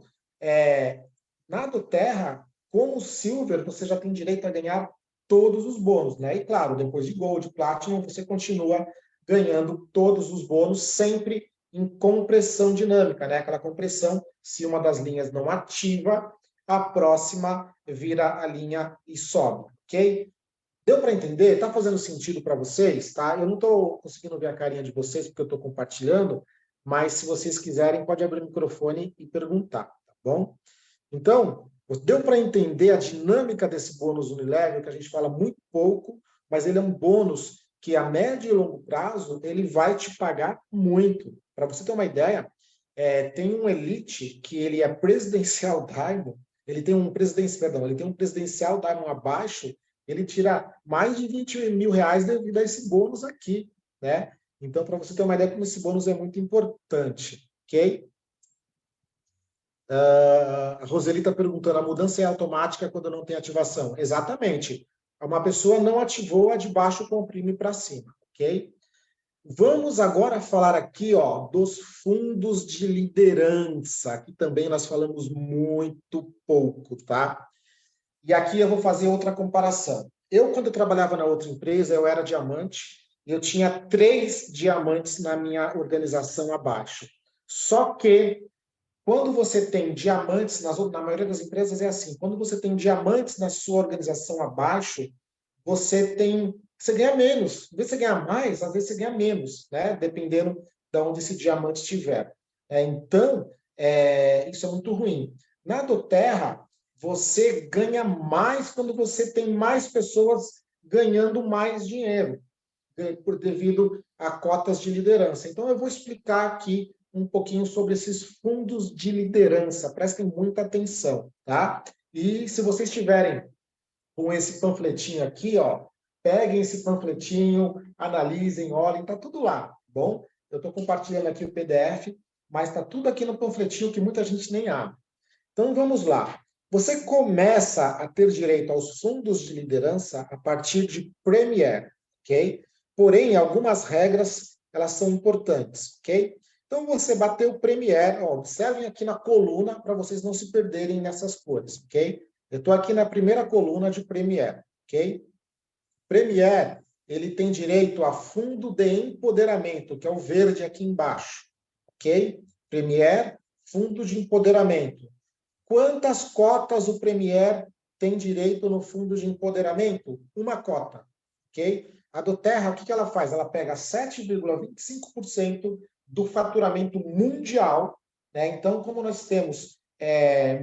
na do Terra, como Silver, você já tem direito a ganhar todos os bônus, né? E claro, depois de Gold, Platinum, você continua ganhando todos os bônus, sempre em compressão dinâmica, né? Aquela compressão, se uma das linhas não ativa, a próxima vira a linha e sobe, ok? Deu para entender? Está fazendo sentido para vocês? Tá? Eu não estou conseguindo ver a carinha de vocês porque eu estou compartilhando, mas se vocês quiserem, pode abrir o microfone e perguntar, tá bom? Então, deu para entender a dinâmica desse bônus Unilevel, que a gente fala muito pouco, mas ele é um bônus que a médio e longo prazo ele vai te pagar muito. Para você ter uma ideia, tem um Elite que ele é presidencial Diamond, ele tem um presidencial Diamond abaixo, ele tira mais de 20 mil reais devido a esse bônus aqui, né? Então, para você ter uma ideia como esse bônus é muito importante, ok? A Roseli está perguntando, a mudança é automática quando não tem ativação? Exatamente. Uma pessoa não ativou, a de baixo comprime para cima, ok? Vamos agora falar aqui, ó, dos fundos de liderança, que também nós falamos muito pouco, tá? E aqui eu vou fazer outra comparação. Eu, quando eu trabalhava na outra empresa, eu era diamante, eu tinha 3 diamantes na minha organização abaixo. Só que quando você tem diamantes, na maioria das empresas é assim, quando você tem diamantes na sua organização abaixo, você ganha menos. Às vezes você ganha mais, às vezes você ganha menos, né? Dependendo de onde esse diamante estiver. Então, isso é muito ruim. Na do Terra, você ganha mais quando você tem mais pessoas ganhando mais dinheiro, devido a cotas de liderança. Então, eu vou explicar aqui um pouquinho sobre esses fundos de liderança. Prestem muita atenção, tá? E se vocês tiverem com esse panfletinho aqui, ó, peguem esse panfletinho, analisem, olhem, tá tudo lá, tá bom? Eu estou compartilhando aqui o PDF, mas tá tudo aqui no panfletinho que muita gente nem abre. Então, vamos lá. Você começa a ter direito aos fundos de liderança a partir de Premier, ok? Porém, algumas regras, elas são importantes, ok? Então, você bateu o Premier, ó, observem aqui na coluna para vocês não se perderem nessas cores, ok? Eu estou aqui na primeira coluna de Premier, ok? Premier, ele tem direito a fundo de empoderamento, que é o verde aqui embaixo, ok? Premier, fundo de empoderamento. Quantas cotas o Premier tem direito no fundo de empoderamento? Uma cota, ok? A do Terra, o que ela faz? Ela pega 7,25% do faturamento mundial, né? Então, como nós temos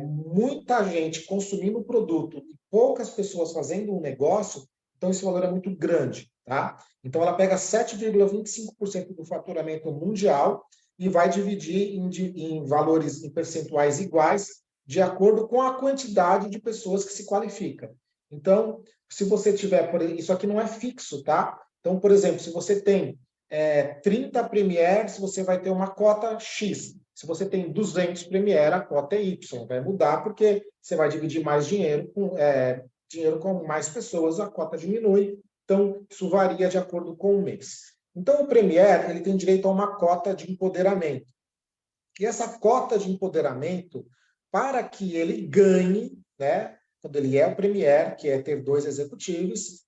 muita gente consumindo o produto e poucas pessoas fazendo um negócio, então esse valor é muito grande, tá? Então, ela pega 7,25% do faturamento mundial e vai dividir em valores, em percentuais iguais, de acordo com a quantidade de pessoas que se qualificam. Então, se você tiver, isso aqui não é fixo, tá? Então, por exemplo, se você tem 30 Premiers, você vai ter uma cota X. Se você tem 200 Premier, a cota é Y. Vai mudar porque você vai dividir mais dinheiro com mais pessoas, a cota diminui. Então, isso varia de acordo com o mês. Então, o Premier ele tem direito a uma cota de empoderamento. E essa cota de empoderamento, para que ele ganhe, né, quando ele é o Premier, que é ter 2 executivos,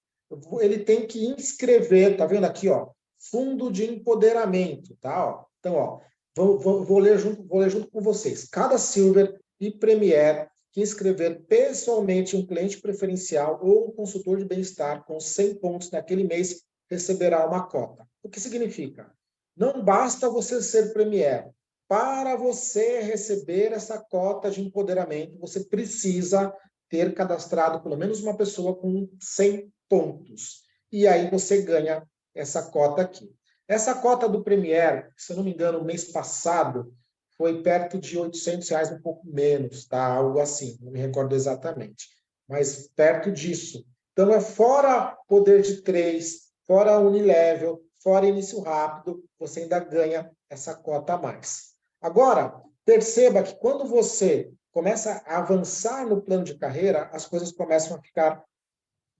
ele tem que inscrever, tá vendo aqui, ó, fundo de empoderamento, tá? Ó. Então, ó, vou ler junto com vocês. Cada Silver e Premier que inscrever pessoalmente um cliente preferencial ou um consultor de bem-estar com 100 pontos naquele mês receberá uma cota. O que significa? Não basta você ser Premier. para você receber essa cota de empoderamento, você precisa ter cadastrado pelo menos uma pessoa com 100 pontos. E aí você ganha essa cota aqui. Essa cota do Premier, se eu não me engano, mês passado, foi perto de R$ 800, um pouco menos, tá? Algo assim, não me recordo exatamente. Mas perto disso. Então, é fora poder de 3, fora Unilevel, fora início rápido, você ainda ganha essa cota a mais. Agora, perceba que quando você começa a avançar no plano de carreira, as coisas começam a ficar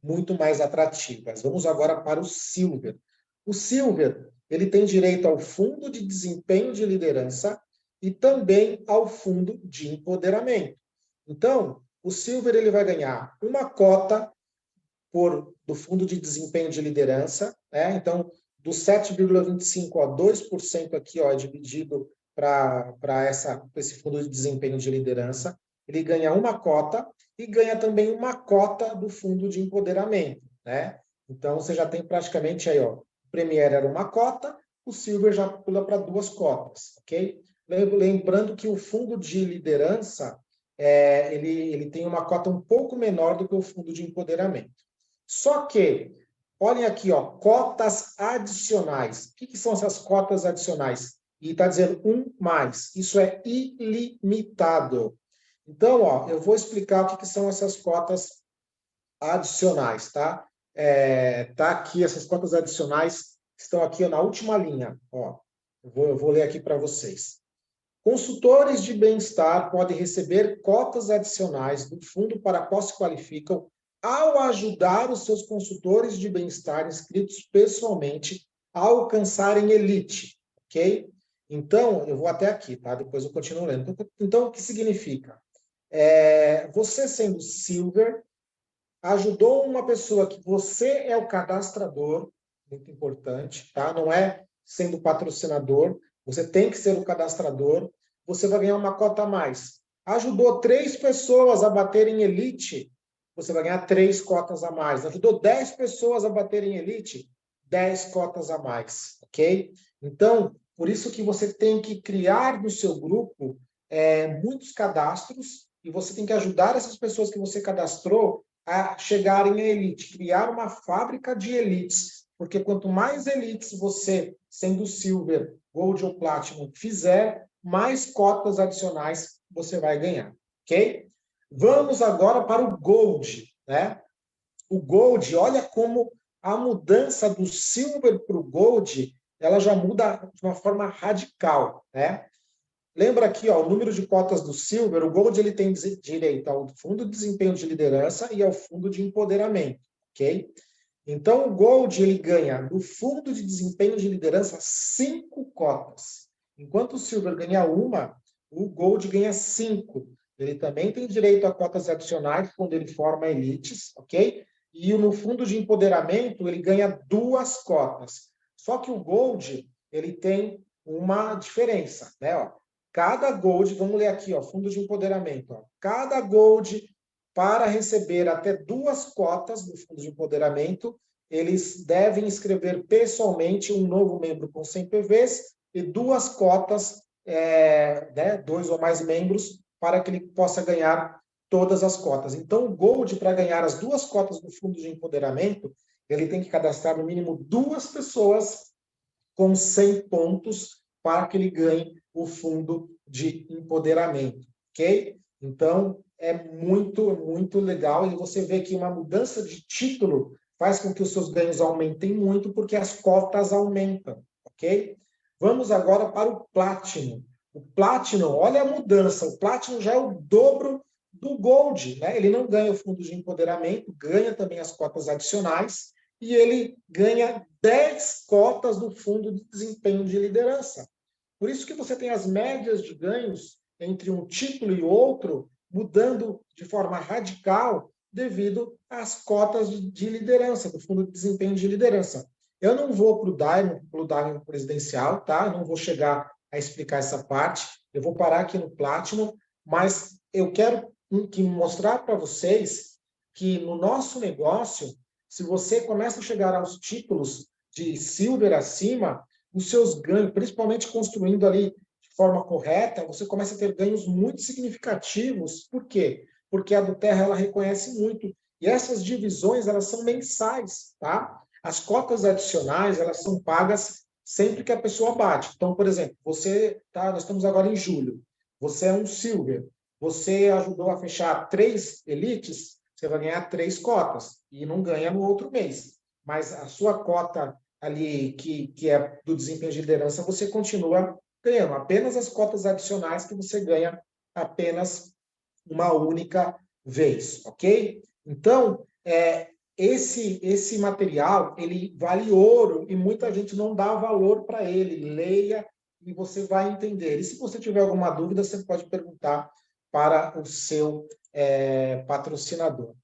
muito mais atrativas. Vamos agora para o Silver. O Silver, ele tem direito ao fundo de desempenho de liderança e também ao fundo de empoderamento. Então, o Silver ele vai ganhar uma cota do fundo de desempenho de liderança, né? Então, do 7,25 a 2% aqui, ó, é dividido para esse fundo de desempenho de liderança, ele ganha uma cota e ganha também uma cota do fundo de empoderamento, né? Então, você já tem praticamente aí, ó, o Premier era uma cota, o Silver já pula para 2 cotas, ok? Lembrando que o fundo de liderança, ele tem uma cota um pouco menor do que o fundo de empoderamento. Só que, olhem aqui, ó, cotas adicionais. O que são essas cotas adicionais? E está dizendo 1 mais. Isso é ilimitado. Então, ó, eu vou explicar o que são essas cotas adicionais, tá? Tá aqui, essas cotas adicionais estão aqui ó, na última linha. Ó, eu vou ler aqui para vocês. Consultores de bem-estar podem receber cotas adicionais do fundo para qual se qualificam ao ajudar os seus consultores de bem-estar inscritos pessoalmente a alcançarem elite, ok? Então, eu vou até aqui, tá? Depois eu continuo lendo. Então, o que significa? Você sendo Silver, ajudou uma pessoa que você é o cadastrador, muito importante, tá? Não é sendo patrocinador, você tem que ser o cadastrador, você vai ganhar uma cota a mais. Ajudou 3 pessoas a baterem elite, você vai ganhar 3 cotas a mais. Ajudou 10 pessoas a baterem elite, 10 cotas a mais, ok? Então, por isso que você tem que criar no seu grupo muitos cadastros e você tem que ajudar essas pessoas que você cadastrou a chegarem à elite, criar uma fábrica de elites, porque quanto mais elites você, sendo Silver, Gold ou Platinum, fizer, mais cotas adicionais você vai ganhar, ok? Vamos agora para o Gold, né? O Gold, olha como a mudança do Silver para o Gold, ela já muda de uma forma radical, né? Lembra aqui, ó, o número de cotas do Silver, o Gold ele tem direito ao fundo de desempenho de liderança e ao fundo de empoderamento, ok? Então, o Gold ele ganha no fundo de desempenho de liderança 5 cotas. Enquanto o Silver ganha uma, o Gold ganha 5. Ele também tem direito a cotas adicionais quando ele forma elites, ok? E no fundo de empoderamento ele ganha 2 cotas. Só que o Gold ele tem uma diferença, né? Ó, cada Gold, vamos ler aqui, ó, fundo de empoderamento. Ó, cada Gold, para receber até 2 cotas do fundo de empoderamento, eles devem inscrever pessoalmente um novo membro com 100 PVs e 2 cotas, né, 2 ou mais membros, para que ele possa ganhar todas as cotas. Então, o Gold, para ganhar as 2 cotas do fundo de empoderamento, ele tem que cadastrar no mínimo 2 pessoas com 100 pontos para que ele ganhe o fundo de empoderamento, ok? Então, é muito, muito legal. E você vê que uma mudança de título faz com que os seus ganhos aumentem muito, porque as cotas aumentam, ok? Vamos agora para o Platinum. O Platinum, olha a mudança. O Platinum já é o dobro do Gold, né? Ele não ganha o fundo de empoderamento, ganha também as cotas adicionais, e ele ganha 10 cotas do fundo de desempenho de liderança. Por isso que você tem as médias de ganhos entre um título e outro mudando de forma radical devido às cotas de liderança, do fundo de desempenho de liderança. Eu não vou para o Diamond presidencial, tá? Não vou chegar a explicar essa parte. Eu vou parar aqui no Platinum, mas eu quero mostrar para vocês que no nosso negócio, se você começa a chegar aos títulos de Silver acima, os seus ganhos, principalmente construindo ali de forma correta, você começa a ter ganhos muito significativos. Por quê? Porque a do Terra ela reconhece muito. E essas divisões, elas são mensais, tá? As cotas adicionais, elas são pagas sempre que a pessoa bate. Então, por exemplo, você, tá, nós estamos agora em julho, você é um Silver, você ajudou a fechar 3 elites, você vai ganhar 3 cotas, e não ganha no outro mês. Mas a sua cota ali, que é do desempenho de liderança, você continua ganhando. Apenas as cotas adicionais que você ganha apenas uma única vez, ok? Então, esse material, ele vale ouro e muita gente não dá valor para ele. Leia e você vai entender. E se você tiver alguma dúvida, você pode perguntar para o seu patrocinador.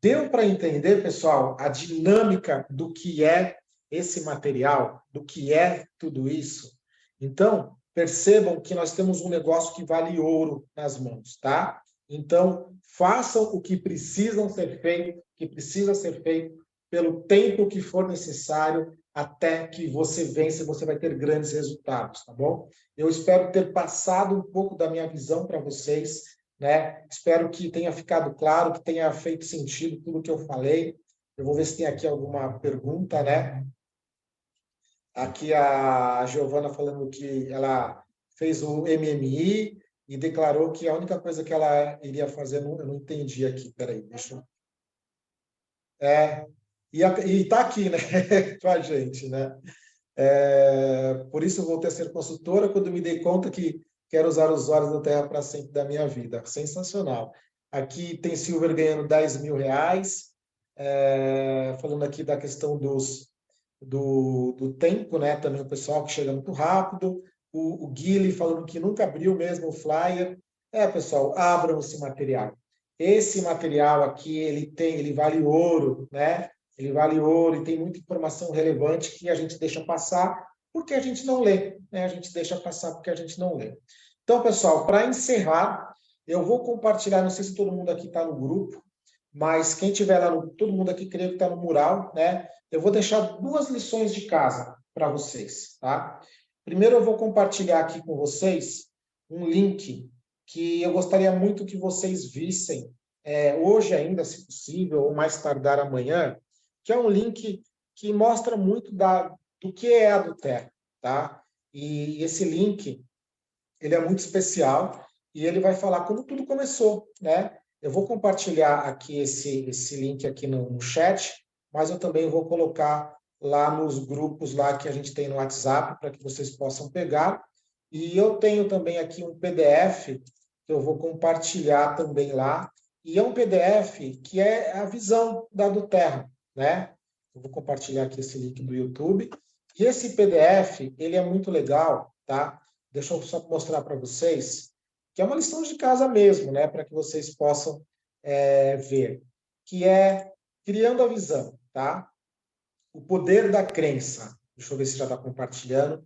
Deu para entender, pessoal, a dinâmica do que é esse material, do que é tudo isso? Então, percebam que nós temos um negócio que vale ouro nas mãos, tá? Então, façam o que precisam ser feito, que precisa ser feito pelo tempo que for necessário até que você vença e você vai ter grandes resultados, tá bom? Eu espero ter passado um pouco da minha visão para vocês, né? Espero que tenha ficado claro, que tenha feito sentido tudo que eu falei. Eu vou ver se tem aqui alguma pergunta, né? Aqui a Giovana falando que ela fez o MMI e declarou que a única coisa que ela iria fazer, eu não entendi aqui, peraí, deixa eu... E tá aqui, né, com a gente, né? Por isso eu voltei a ser consultora quando me dei conta que quero usar os olhos da Terra para sempre da minha vida. Sensacional. Aqui tem Silver ganhando R$ 10.000, falando aqui da questão do tempo, né? Também o pessoal que chega muito rápido. O Guile falando que nunca abriu mesmo o flyer. Pessoal, abram esse material. Esse material aqui, ele vale ouro, né? Ele vale ouro e tem muita informação relevante que a gente deixa passar porque a gente não lê, né? A gente deixa passar porque a gente não lê. Então, pessoal, para encerrar, eu vou compartilhar, não sei se todo mundo aqui está no grupo, mas quem tiver lá, todo mundo aqui creio que está no mural, né? Eu vou deixar 2 lições de casa para vocês, tá? Primeiro, eu vou compartilhar aqui com vocês um link que eu gostaria muito que vocês vissem hoje ainda, se possível, ou mais tardar amanhã, que é um link que mostra muito do que é a do Terra, tá? E esse link, ele é muito especial e ele vai falar como tudo começou, né? Eu vou compartilhar aqui esse link aqui no chat, mas eu também vou colocar lá nos grupos lá que a gente tem no WhatsApp para que vocês possam pegar. E eu tenho também aqui um PDF que eu vou compartilhar também lá. E é um PDF que é a visão da do Terra, né? Eu vou compartilhar aqui esse link do YouTube. E esse PDF, ele é muito legal, tá? Deixa eu só mostrar para vocês, que é uma lição de casa mesmo, né? Para que vocês possam ver, que é criando a visão, tá? O poder da crença. Deixa eu ver se já está compartilhando.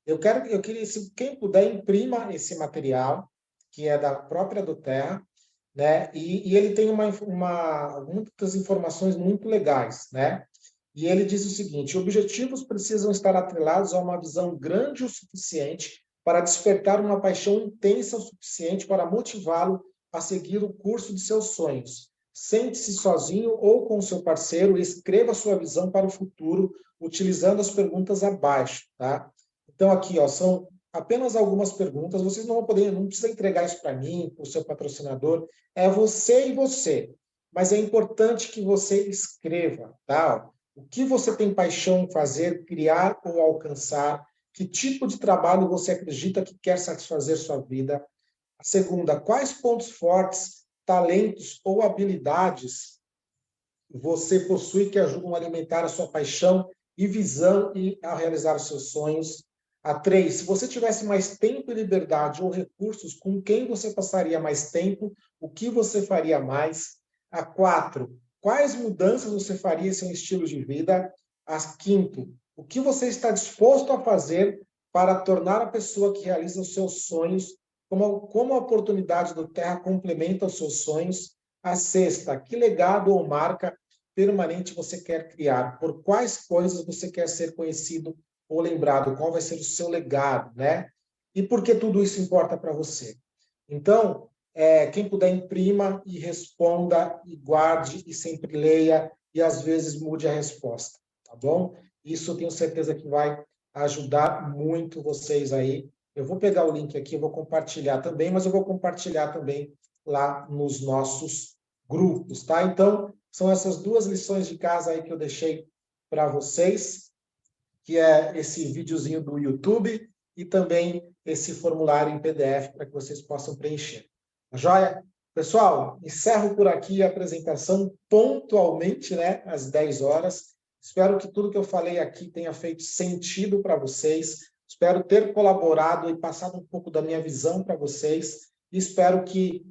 Eu queria, se quem puder, imprima esse material, que é da própria do Terra, né? E ele tem muitas informações muito legais, né? E ele diz o seguinte: objetivos precisam estar atrelados a uma visão grande o suficiente para despertar uma paixão intensa o suficiente para motivá-lo a seguir o curso de seus sonhos. Sente-se sozinho ou com seu parceiro e escreva sua visão para o futuro utilizando as perguntas abaixo, tá? Então aqui, ó, são apenas algumas perguntas. Vocês não vão poder, não precisa entregar isso para mim, para o seu patrocinador. É você e você. Mas é importante que você escreva, tá? O que você tem paixão em fazer, criar ou alcançar? Que tipo de trabalho você acredita que quer satisfazer sua vida? A segunda, quais pontos fortes, talentos ou habilidades você possui que ajudam a alimentar a sua paixão e visão e a realizar os seus sonhos? A 3, se você tivesse mais tempo e liberdade ou recursos, com quem você passaria mais tempo? O que você faria mais? A 4, quais mudanças você faria em seu estilo de vida? A 5, o que você está disposto a fazer para tornar a pessoa que realiza os seus sonhos? Como a oportunidade do Terra complementa os seus sonhos? A 6, que legado ou marca permanente você quer criar? Por quais coisas você quer ser conhecido ou lembrado? Qual vai ser o seu legado, né? E por que tudo isso importa para você? Então, quem puder, imprima e responda, e guarde, e sempre leia, e às vezes mude a resposta, tá bom? Isso eu tenho certeza que vai ajudar muito vocês aí. Eu vou pegar o link aqui, eu vou compartilhar também, mas eu vou compartilhar também lá nos nossos grupos, tá? Então, são essas duas lições de casa aí que eu deixei para vocês, que é esse videozinho do YouTube e também esse formulário em PDF para que vocês possam preencher. Tá joia? Pessoal, encerro por aqui a apresentação pontualmente, né, às 10 horas. Espero que tudo que eu falei aqui tenha feito sentido para vocês. Espero ter colaborado e passado um pouco da minha visão para vocês. E espero que,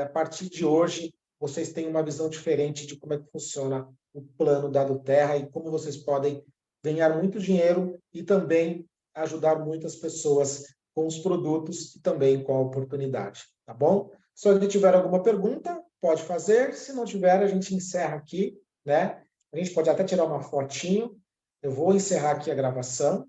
a partir de hoje, vocês tenham uma visão diferente de como é que funciona o plano Dado Terra e como vocês podem ganhar muito dinheiro e também ajudar muitas pessoas com os produtos e também com a oportunidade, tá bom? Se alguém tiver alguma pergunta, pode fazer. Se não tiver, a gente encerra aqui, né? A gente pode até tirar uma fotinho. Eu vou encerrar aqui a gravação